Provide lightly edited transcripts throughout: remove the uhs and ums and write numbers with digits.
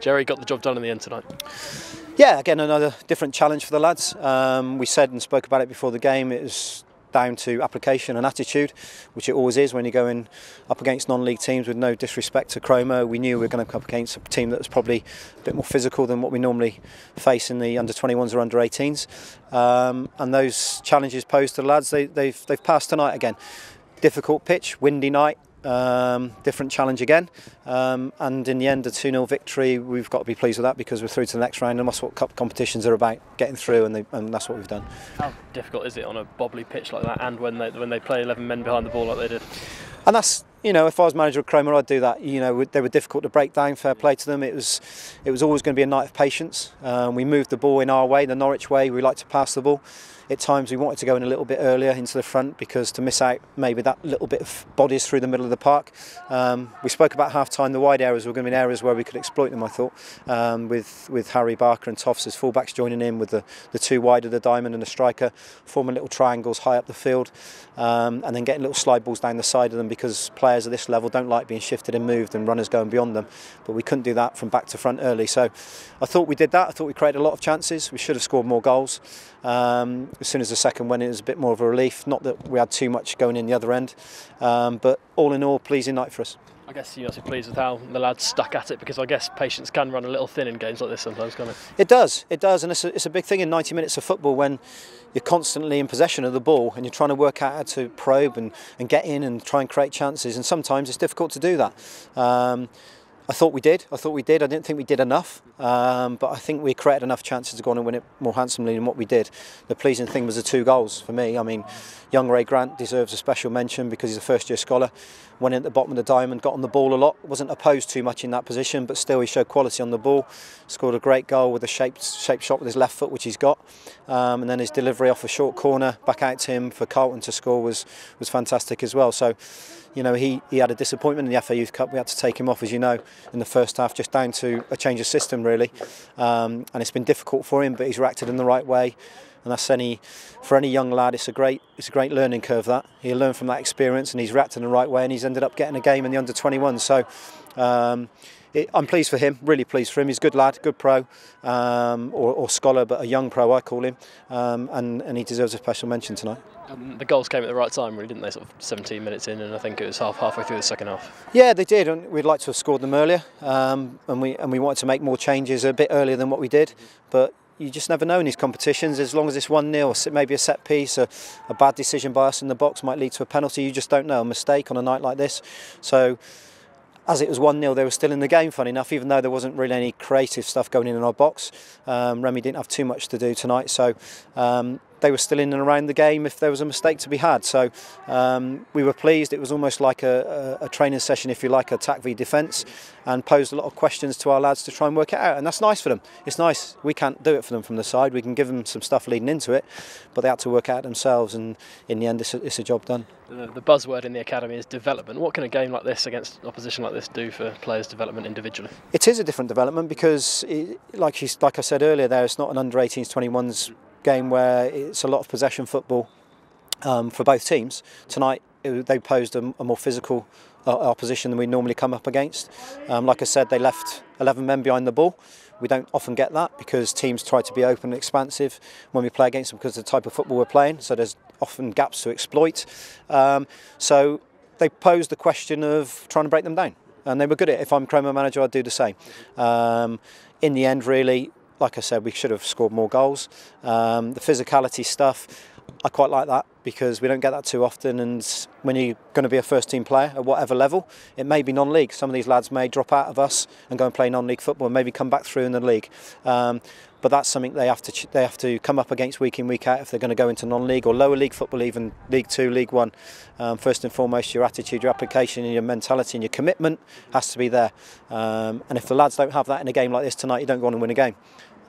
Jerry got the job done in the end tonight. Yeah, again, another different challenge for the lads. We said and spoke about it before the game. It was down to application and attitude, which it always is when you're going up against non-league teams. With no disrespect to Cromer, we knew we were going to come up against a team that was probably a bit more physical than what we normally face in the under-21s or under-18s. And those challenges posed to the lads, they've passed tonight again. Difficult pitch, windy night. Different challenge again, and in the end a 2-0 victory. We've got to be pleased with that because we're through to the next round, and that's what cup competitions are about, getting through, and that's what we've done. How difficult is it on a bobbly pitch like that, and when they play 11 men behind the ball like they did? And that's, you know, if I was manager of Cromer, I'd do that. You know, they were difficult to break down. Fair play to them. It was always going to be a night of patience. We moved the ball in our way, the Norwich way. We like to pass the ball. At times we wanted to go in a little bit earlier into the front because to miss out maybe that little bit of bodies through the middle of the park. We spoke about half-time, the wide areas were going to be areas where we could exploit them, I thought, with Harry Barker and Toffs as fullbacks joining in with the two wide of the diamond and the striker, forming little triangles high up the field, and then getting little slide balls down the side of them because players at this level don't like being shifted and moved and runners going beyond them. But we couldn't do that from back to front early. So I thought we did that. I thought we created a lot of chances. We should have scored more goals. As soon as the second went, it was a bit more of a relief. Not that we had too much going in the other end, but all in all, pleasing night for us. I guess you must be pleased with how the lads stuck at it, because I guess patience can run a little thin in games like this sometimes, can't it? It does, and it's a big thing in 90 minutes of football when you're constantly in possession of the ball and you're trying to work out how to probe and get in and try and create chances, and sometimes it's difficult to do that. I thought we did. I didn't think we did enough, but I think we created enough chances to go on and win it more handsomely than what we did. The pleasing thing was the 2 goals for me. I mean, young Ray Grant deserves a special mention because he's a first-year scholar. Went in at the bottom of the diamond, got on the ball a lot. Wasn't opposed too much in that position, but still he showed quality on the ball. Scored a great goal with a shaped shot with his left foot, which he's got. And then his delivery off a short corner back out to him for Carlton to score was fantastic as well. So, you know, he had a disappointment in the FA Youth Cup. We had to take him off, as you know, in the first half, just down to a change of system, really. And it's been difficult for him, but he's reacted in the right way. And that's for any young lad, it's a great learning curve. That he'll learn from that experience, and he's reacted in the right way, and he's ended up getting a game in the under-21s. So I'm pleased for him, really pleased for him. He's a good lad, good pro, or scholar, but a young pro I call him, and he deserves a special mention tonight. The goals came at the right time, really, didn't they? Sort of 17 minutes in, and I think it was halfway through the second half. Yeah, they did, and we'd like to have scored them earlier, and we wanted to make more changes a bit earlier than what we did, but you just never know in these competitions. As long as it's 1-0, maybe a set piece, a bad decision by us in the box might lead to a penalty. You just don't know, a mistake on a night like this. So as it was 1-0, they were still in the game, funny enough, even though there wasn't really any creative stuff going in our box. Remy didn't have too much to do tonight, so they were still in and around the game if there was a mistake to be had. So we were pleased. It was almost like a training session, if you like, attack v defence, and posed a lot of questions to our lads to try and work it out. And that's nice for them. It's nice. We can't do it for them from the side. We can give them some stuff leading into it, but they had to work it out themselves, and in the end it's a job done. The buzzword in the academy is development. What can a game like this against opposition like this do for players' development individually? It is a different development because, like I said earlier there, it's not an under-18s, 21s game where it's a lot of possession football for both teams. Tonight they posed a more physical opposition than we normally come up against. Like I said, they left 11 men behind the ball. We don't often get that because teams try to be open and expansive when we play against them because of the type of football we're playing, so there's often gaps to exploit. So they posed the question of trying to break them down, and they were good at it. If I'm Cromer manager, I'd do the same. In the end, really, like I said, we should have scored more goals. The physicality stuff, I quite like that because we don't get that too often, and when you're going to be a first team player at whatever level, it may be non-league. Some of these lads may drop out of us and go and play non-league football and maybe come back through in the league. But that's something they have to come up against week in, week out if they're going to go into non-league or lower league football, even League 2, League 1. First and foremost, your attitude, your application and your mentality and your commitment has to be there. And if the lads don't have that in a game like this tonight, you don't go on and win a game.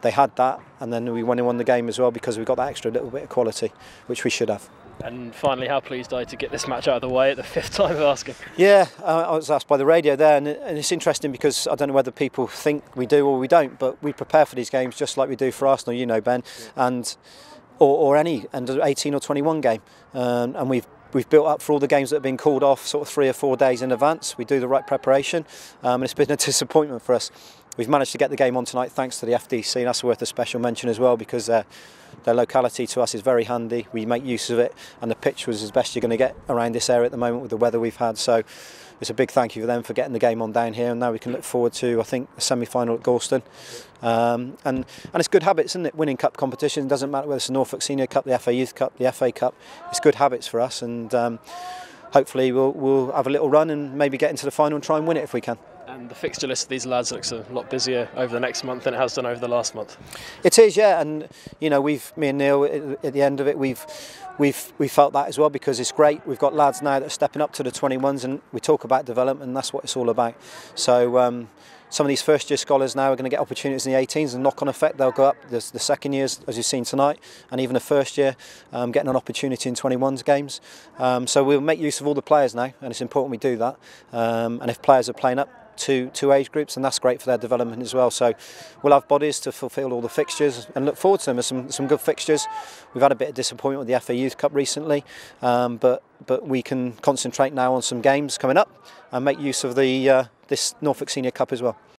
They had that, and then we won the game as well because we got that extra little bit of quality, which we should have. And finally, how pleased are you to get this match out of the way at the 5th time of asking? Yeah, I was asked by the radio there, and it's interesting because I don't know whether people think we do or we don't, but we prepare for these games just like we do for Arsenal, you know, Ben, and or any under 18 or 21 game, and we've built up for all the games that have been called off sort of 3 or 4 days in advance. We do the right preparation, and it's been a disappointment for us. we've managed to get the game on tonight thanks to the FDC. That's worth a special mention as well, because their locality to us is very handy. We make use of it, and the pitch was as best you're going to get around this area at the moment with the weather we've had. So it's a big thank you for them for getting the game on down here, and now we can look forward to, I think, a semi-final at Gorleston. And it's good habits, isn't it? Winning cup competition, doesn't matter whether it's the Norfolk Senior Cup, the FA Youth Cup, the FA Cup. It's good habits for us, and hopefully we'll have a little run and maybe get into the final and try and win it if we can. And the fixture list of these lads looks a lot busier over the next month than it has done over the last month. It is, yeah, and you know, me and Neil at the end of it, we've felt that as well, because it's great. We've got lads now that are stepping up to the 21s, and we talk about development, and that's what it's all about. So some of these first year scholars now are going to get opportunities in the 18s, and knock-on effect, they'll go up. There's the second years, as you've seen tonight, and even the first year getting an opportunity in 21s games. So we'll make use of all the players now, and it's important we do that. And if players are playing up two age groups, and that's great for their development as well. So we'll have bodies to fulfil all the fixtures and look forward to them. There's some good fixtures. We've had a bit of disappointment with the FA Youth Cup recently, but we can concentrate now on some games coming up and make use of this Norfolk Senior Cup as well.